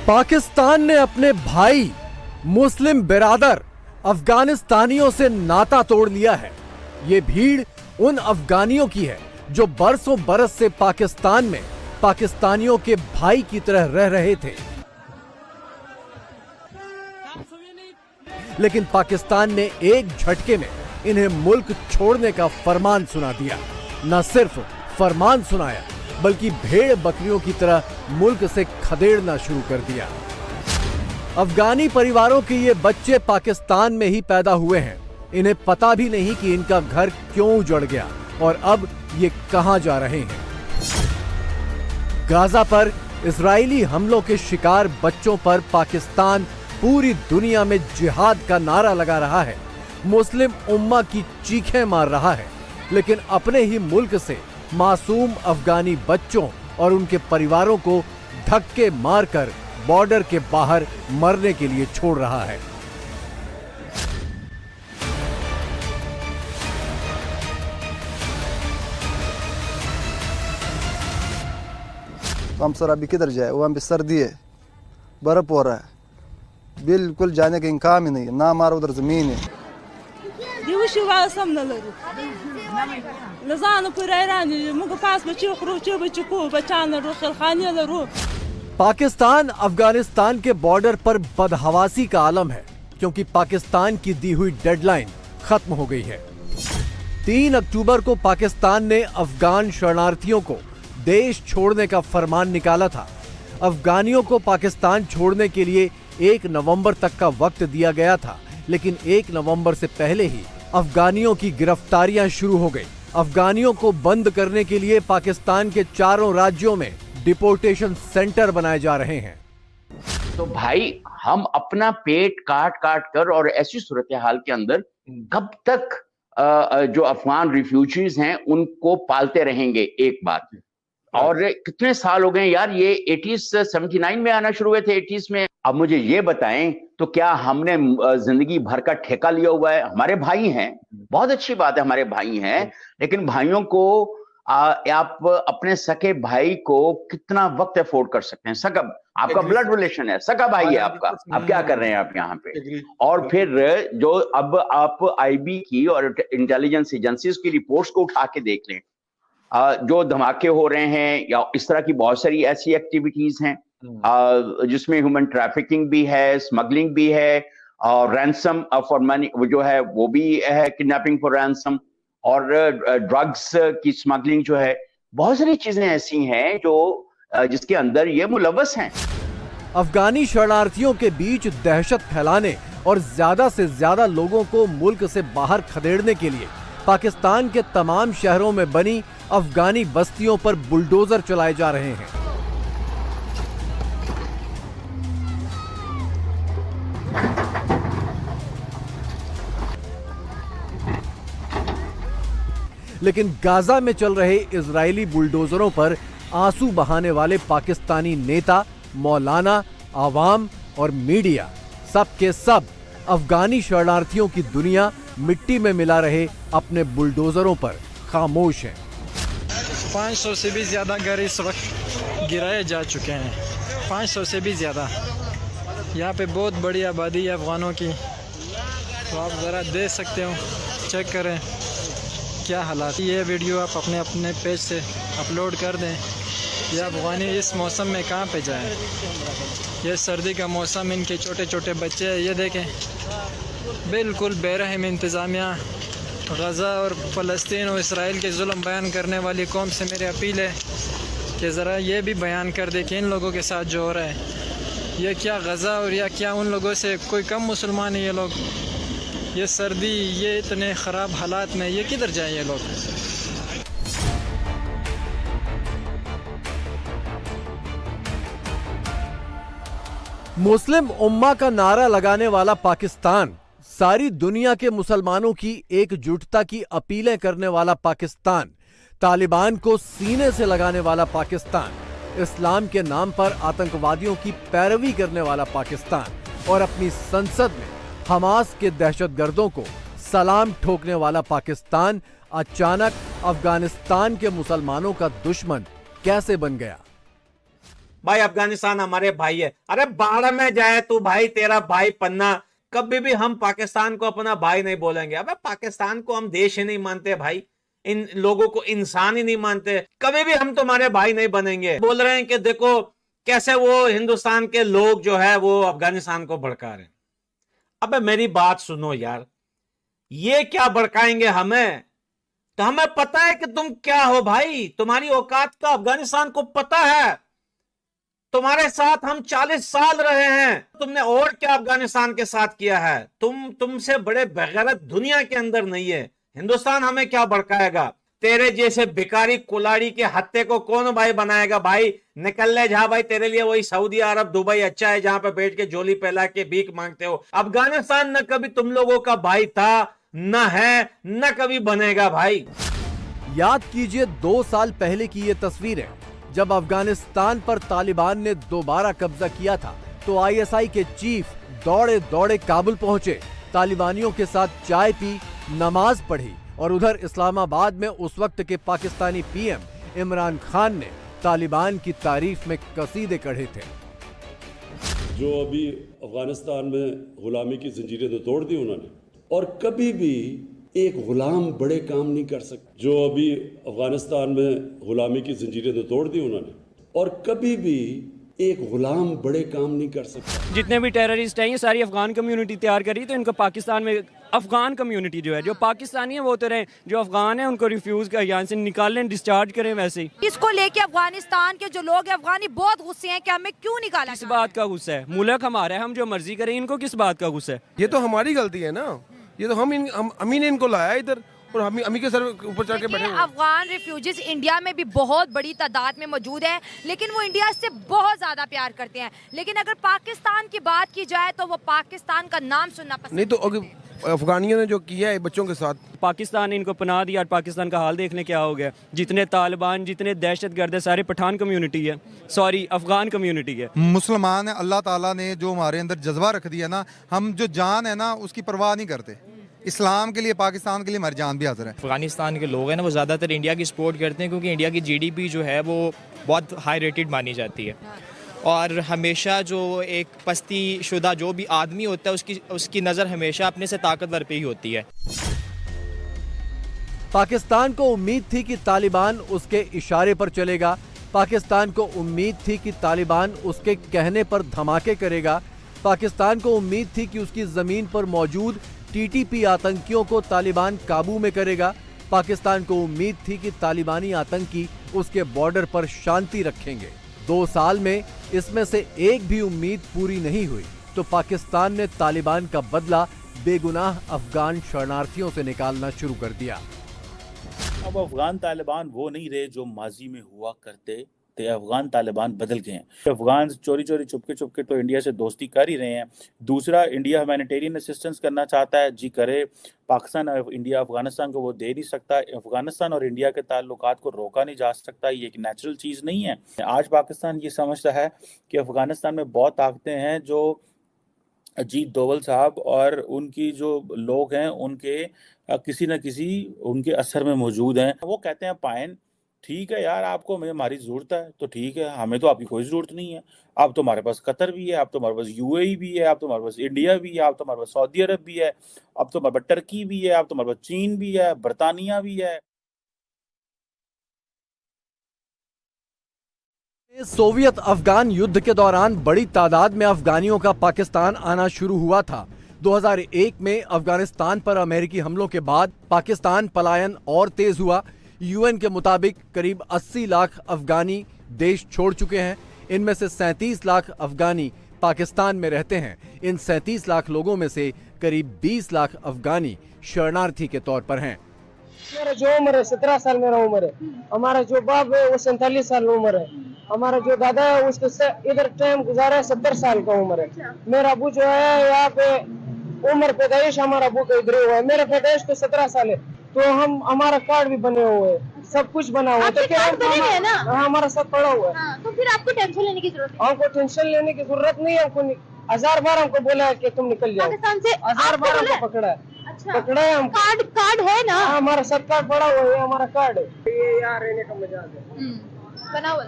पाकिस्तान ने अपने भाई मुस्लिम बिरादर अफगानिस्तानियों से नाता तोड़ लिया है। ये भीड़ उन अफगानियों की है जो बरसों बरस से पाकिस्तान में पाकिस्तानियों के भाई की तरह रह रहे थे, लेकिन पाकिस्तान ने एक झटके में इन्हें मुल्क छोड़ने का फरमान सुना दिया। न सिर्फ फरमान सुनाया बल्कि भेड़ बकरियों की तरह मुल्क से खदेड़ना शुरू कर दिया। अफगानी परिवारों के ये बच्चे पाकिस्तान में ही पैदा हुए हैं। इन्हें पता भी नहीं कि इनका घर क्यों उजड़ गया और अब ये कहां जा रहे हैं। गाजा पर इजरायली हमलों के शिकार बच्चों पर पाकिस्तान पूरी दुनिया में जिहाद का नारा लगा रहा है, मुस्लिम उम्मा की चीखें मार रहा है, लेकिन अपने ही मुल्क से मासूम अफगानी बच्चों और उनके परिवारों को धक्के मारकर बॉर्डर के बाहर मरने के लिए छोड़ रहा है। तो हम सर अभी किधर जाए? वहाँ पे सर्दी है, बर्फ हो रहा है, बिल्कुल जाने का इम्कान ही नहीं है, ना हमारा उधर जमीन है। पाकिस्तान अफगानिस्तान के बॉर्डर पर बदहवासी का आलम है, क्योंकि पाकिस्तान की दी हुई डेडलाइन खत्म हो गई है। 3 अक्टूबर को पाकिस्तान ने अफगान शरणार्थियों को देश छोड़ने का फरमान निकाला था। अफगानियों को पाकिस्तान छोड़ने के लिए 1 नवंबर तक का वक्त दिया गया था, लेकिन 1 नवंबर से पहले ही अफगानियों की गिरफ्तारियां शुरू हो गई। अफगानियों को बंद करने के लिए पाकिस्तान के 4 राज्यों में डिपोर्टेशन सेंटर बनाए जा रहे हैं। तो भाई हम अपना पेट काट काट कर और ऐसी सूरत हाल के अंदर कब तक जो अफगान रिफ्यूजीज हैं उनको पालते रहेंगे? एक बात, और कितने साल हो गए यार, ये 79 में आना शुरू हुए थे, 80s में। अब मुझे ये बताएं, तो क्या हमने जिंदगी भर का ठेका लिया हुआ है? हमारे भाई हैं, बहुत अच्छी बात है, हमारे भाई हैं, लेकिन भाइयों को आप अपने सके भाई को कितना वक्त अफोर्ड कर सकते हैं? सका आपका ब्लड रिलेशन है, सका भाई है आपका, आप क्या कर रहे हैं आप यहाँ पे? और फिर जो अब आप आईबी की और इंटेलिजेंस एजेंसीज की रिपोर्ट्स को उठा के देख लें, जो धमाके हो रहे हैं या इस तरह की बहुत सारी ऐसी एक्टिविटीज हैं जिसमें ह्यूमन ट्रैफिकिंग भी है, स्मगलिंग भी है, और रैंसम फॉर मनी जो है वो भी है, किडनैपिंग फॉर रैंसम, और ड्रग्स की स्मगलिंग जो है, बहुत सारी चीजें ऐसी हैं जो जिसके अंदर ये मुलव्वस हैं। अफगानी शरणार्थियों के बीच दहशत फैलाने और ज्यादा से ज्यादा लोगों को मुल्क से बाहर खदेड़ने के लिए पाकिस्तान के तमाम शहरों में बनी अफगानी बस्तियों पर बुलडोजर चलाए जा रहे हैं। लेकिन गाजा में चल रहे इजरायली बुलडोजरों पर आंसू बहाने वाले पाकिस्तानी नेता, मौलाना, आवाम और मीडिया, सब के सब अफगानी शरणार्थियों की दुनिया मिट्टी में मिला रहे अपने बुलडोजरों पर खामोश हैं। 500 से भी ज़्यादा घर इस वक्त गिराए जा चुके हैं, 500 से भी ज़्यादा। यहाँ पे बहुत बड़ी आबादी है अफ़गानों की, तो आप ज़रा देख सकते हो, चेक करें क्या हालात। ये वीडियो आप अपने अपने पेज से अपलोड कर दें। ये अफ़गानी इस मौसम में कहाँ पे जाएं? ये सर्दी का मौसम, इनके छोटे छोटे बच्चे हैं, ये देखें, बिल्कुल बेरहम इंतज़ामिया। गज़ा और फ़लस्तीन और इसराइल के जुल्म बयान करने वाली कौम से मेरी अपील है कि ज़रा ये भी बयान कर दे कि इन लोगों के साथ जो हो रहा है, ये क्या गज़ा और या क्या उन लोगों से कोई कम मुसलमान है ये लोग? ये सर्दी, ये इतने ख़राब हालात में ये किधर जाएं ये लोग? मुस्लिम उम्मा का नारा लगाने वाला पाकिस्तान, सारी दुनिया के मुसलमानों की एकजुटता की अपीलें करने वाला पाकिस्तान, तालिबान को सीने से लगाने वाला पाकिस्तान, इस्लाम के नाम पर आतंकवादियों की पैरवी करने वाला पाकिस्तान और अपनी संसद में हमास के दहशतगर्दों को सलाम ठोकने वाला पाकिस्तान अचानक अफगानिस्तान के मुसलमानों का दुश्मन कैसे बन गया? भाई अफगानिस्तान हमारे भाई है। अरे बाढ़ में जाए तू भाई, तेरा भाई पन्ना। कभी भी हम पाकिस्तान को अपना भाई नहीं बोलेंगे। अबे पाकिस्तान को हम देश ही नहीं मानते भाई, इन लोगों को इंसान ही नहीं मानते। कभी भी हम तुम्हारे भाई नहीं बनेंगे। बोल रहे हैं कि देखो कैसे वो हिंदुस्तान के लोग जो है वो अफगानिस्तान को भड़का रहे हैं। अबे मेरी बात सुनो यार, ये क्या भड़काएंगे हमें? तो हमें पता है कि तुम क्या हो भाई, तुम्हारी औकात का अफगानिस्तान को पता है। तुम्हारे साथ हम 40 साल रहे हैं, तुमने और क्या अफगानिस्तान के साथ किया है? तुमसे बड़े बेगैरत दुनिया के अंदर नहीं है। हिंदुस्तान हमें क्या भड़काएगा? तेरे जैसे भिखारी कुलाड़ी के हत्ते को कौन भाई बनाएगा? भाई निकल ले जा भाई, तेरे लिए वही सऊदी अरब दुबई अच्छा है जहां पे बैठ के झोली फैला के भीख मांगते हो। अफगानिस्तान न कभी तुम लोगों का भाई था, न है, न कभी बनेगा भाई। याद कीजिए 2 साल पहले की ये तस्वीरें, जब अफगानिस्तान पर तालिबान ने दोबारा कब्जा किया था तो आईएसआई के चीफ दौड़े दौड़े काबुल पहुंचे, तालिबानियों के साथ चाय पी, नमाज पढ़ी और उधर इस्लामाबाद में उस वक्त के पाकिस्तानी पीएम इमरान खान ने तालिबान की तारीफ में कसीदे कढ़े थे। जो अभी अफगानिस्तान में गुलामी की जंजीरें तो तोड़ दी उन्होंने, और कभी भी एक गुलाम बड़े काम नहीं कर सकते। जो अभी अफगानिस्तान में गुलामी की जंजीरें तो तोड़ दी उन्होंने, और कभी भी एक गुलाम बड़े काम नहीं कर सकता। जितने भी टेररिस्ट हैं ये सारी अफगान कम्युनिटी तैयार करी, तो इनको पाकिस्तान में अफगान कम्युनिटी जो है, जो पाकिस्तानी है वो तो रहे, जो अफगान है उनको रिफ्यूज का यहाँ से निकालें, डिस्चार्ज करें। वैसे ही इसको लेके अफगानिस्तान के जो लोग हैं अफगानी बहुत गुस्से हैं कि हमें क्यों निकाला। किस बात का गुस्सा है? मुल्क हमारा है, हम जो मर्जी करें, इनको किस बात का गुस्सा है? ये तो हमारी गलती है ना, ये तो हम ही ने इनको लाया इधर और हम ही के सर ऊपर चढ़ के बैठे। अफगान रिफ्यूजीज इंडिया में भी बहुत बड़ी तादाद में मौजूद है, लेकिन वो इंडिया से बहुत ज्यादा प्यार करते हैं। लेकिन अगर पाकिस्तान की बात की जाए तो वो पाकिस्तान का नाम सुनना पसंद नहीं। तो अफगानियों ने जो किया है बच्चों के साथ, पाकिस्तान ने इनको पनाह दिया और पाकिस्तान का हाल देखने क्या हो गया। जितने तालिबान, जितने दहशतगर्द है, सारे पठान कम्युनिटी है, सॉरी अफगान कम्युनिटी है। मुसलमान है, अल्लाह ताला ने जो हमारे अंदर जज्बा रख दिया ना, हम जो जान है ना उसकी परवाह नहीं करते। इस्लाम के लिए, पाकिस्तान के लिए हमारी जान भी हाजिर है। अफगानिस्तान के लोग हैं ना वो ज़्यादातर इंडिया की सपोर्ट करते हैं, क्योंकि इंडिया की जीडीपी जो है वो बहुत हाई रेटेड मानी जाती है, और हमेशा जो एक पस्ती शुदा जो भी आदमी होता है उसकी नज़र हमेशा अपने से ताकतवर पे ही होती है। पाकिस्तान को उम्मीद थी कि तालिबान उसके इशारे पर चलेगा, पाकिस्तान को उम्मीद थी कि तालिबान उसके कहने पर धमाके करेगा, पाकिस्तान को उम्मीद थी कि उसकी जमीन पर मौजूद टीटीपी आतंकियों को तालिबान काबू में करेगा, पाकिस्तान को उम्मीद थी कि तालिबानी आतंकी उसके बॉर्डर पर शांति रखेंगे। 2 साल में इसमें से एक भी उम्मीद पूरी नहीं हुई तो पाकिस्तान ने तालिबान का बदला बेगुनाह अफगान शरणार्थियों से निकालना शुरू कर दिया। अब अफगान तालिबान वो नहीं रहे जो माजी में हुआ करते थे। अफगान तालिबान बदल गए हैं। अफगान चोरी चोरी चुपके तो इंडिया से दोस्ती कर ही रहे हैं। दूसरा, इंडिया ह्यूमैनिटेरियन असिस्टेंस करना चाहता है, जी करे। पाकिस्तान इंडिया अफगानिस्तान को वो दे नहीं सकता। अफगानिस्तान और इंडिया के ताल्लुकात को रोका नहीं जा सकता, ये एक नेचुरल चीज़ नहीं है। आज पाकिस्तान ये समझता है कि अफगानिस्तान में बहुत ताकतें हैं जो अजीत डोवल साहब और उनकी जो लोग हैं उनके किसी न किसी उनके असर में मौजूद हैं। वो कहते हैं पायन ठीक है यार, आपको हमारी ज़रूरत है तो ठीक है, हमें तो आपकी कोई ज़रूरत नहीं है। अब तो हमारे पास कतर भी है, अब तो हमारे पास यूएई भी है, अब तो हमारे पास इंडिया भी है, अब तो हमारे पास सऊदी अरब भी है, अब तो हमारे पास टर्की भी है, अब तो हमारे पास चीन भी है, बरतानिया भी है। सोवियत अफगान युद्ध के दौरान बड़ी तादाद में अफगानियों का पाकिस्तान आना शुरू हुआ था। 2001 में अफगानिस्तान पर अमेरिकी हमलों के बाद पाकिस्तान पलायन और तेज हुआ। यूएन के मुताबिक करीब 80 लाख अफगानी देश छोड़ चुके हैं। इनमें से 37 लाख अफगानी पाकिस्तान में रहते हैं। इन 37 लाख लोगों में से करीब 20 लाख अफगानी शरणार्थी के तौर पर हैं। मेरा जो उम्र है 17 साल मेरा उम्र है। हमारा जो बाप है वो 47 साल उम्र है। हमारा जो दादा है उसके इधर टाइम गुजारा है 70 साल का उम्र है। मेरा अबू जो है यहाँ पे उम्र पैदाइश हमारा अबू का इधर हुआ है। मेरा पैदाइश तो 17 साल है, तो हमारा कार्ड भी बने हुए है, सब कुछ बना हुआ है। तो क्या हमारा सब पड़ा हुआ है। तो फिर आपको टेंशन लेने की जरूरत है? हमको टेंशन लेने की जरूरत नहीं है। हमको 1000 बार हमको बोला है कि तुम निकल जाओ। पाकिस्तान से 1000 बार हमको पकड़ा है। अच्छा। पकड़ा है हम। कार्ड है ना? हमारा सब कार्ड पड़ा हुआ है, हमारा कार्ड है। ये यहाँ रहने का मजाक है। बना हुआ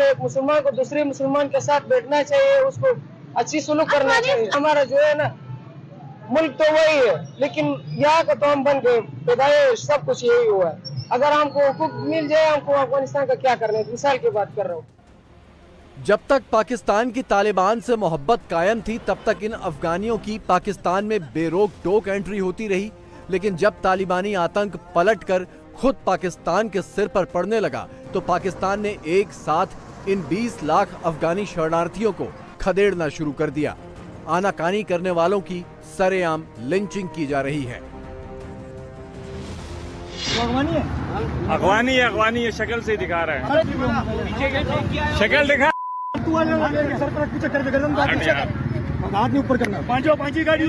एक मुसलमान को दूसरे मुसलमान के साथ बैठना चाहिए, उसको अच्छी सुलूक करना चाहिए। हमारा जो है ना मुल्क तो वही है, लेकिन यहाँ का तो हम बन गए, पैदाइश सब कुछ यही हुआ है। अगर हमको हुकूक मिल जाए, हमको अफगानिस्तान का क्या करना है, मिसाल की बात कर रहा हूँ। जब तक पाकिस्तान की तालिबान से मोहब्बत कायम थी तब तक इन अफगानियों की पाकिस्तान में बेरोक टोक एंट्री होती रही, लेकिन जब तालिबानी आतंक पलटकर खुद पाकिस्तान के सिर पर पड़ने लगा तो पाकिस्तान ने एक साथ इन 20 लाख अफगानी शरणार्थियों को खदेड़ना शुरू कर दिया। आनाकानी करने वालों की सरेआम लिंचिंग की जा रही है। अगवानी है, शक्ल से दिखा रहा है, शक्ल दिखा, हाथ नहीं ऊपर करना, पांची गाड़ी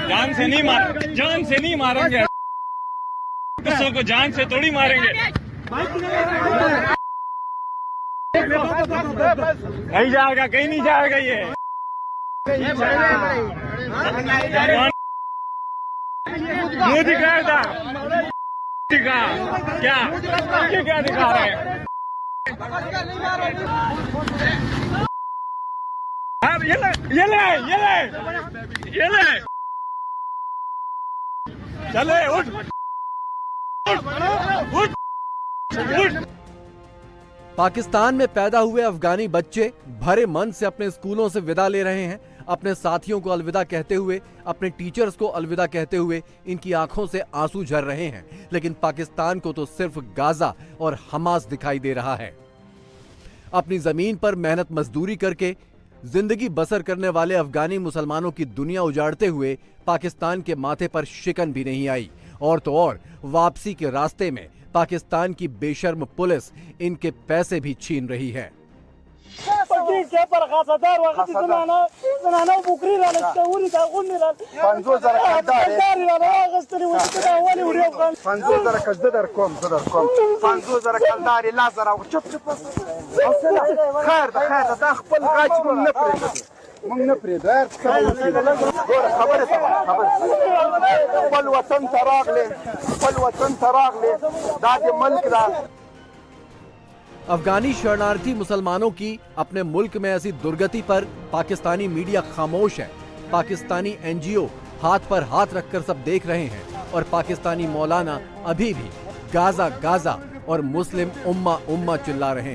जान से नहीं मारेंगे, किसों को जान से थोड़ी मारेंगे, नहीं जाएगा, कहीं नहीं जाएगा ये। मुंह दिखाया था, क्या दिखा रहे हैं? ये ले, चले उठ। पाकिस्तान में पैदा हुए अफगानी बच्चे भरे मन से अपने स्कूलों से विदा ले रहे हैं। अपने साथियों को अलविदा कहते हुए, अपने टीचर्स को अलविदा कहते हुए इनकी आंखों से आंसू झर रहे हैं, लेकिन पाकिस्तान को तो सिर्फ गाजा और हमास दिखाई दे रहा है। अपनी जमीन पर मेहनत मजदूरी करके जिंदगी बसर करने वाले अफगानी मुसलमानों की दुनिया उजाड़ते हुए पाकिस्तान के माथे पर शिकन भी नहीं आई, और तो और वापसी के रास्ते में पाकिस्तान की बेशर्म पुलिस इनके पैसे भी छीन रही है। अफगानी शरणार्थी मुसलमानों की अपने मुल्क में ऐसी दुर्गति पर पाकिस्तानी मीडिया खामोश है। पाकिस्तानी एनजीओ हाथ पर हाथ रखकर सब देख रहे हैं, और पाकिस्तानी मौलाना अभी भी गाजा गाजा और मुस्लिम उम्मा उम्मा चिल्ला रहे हैं।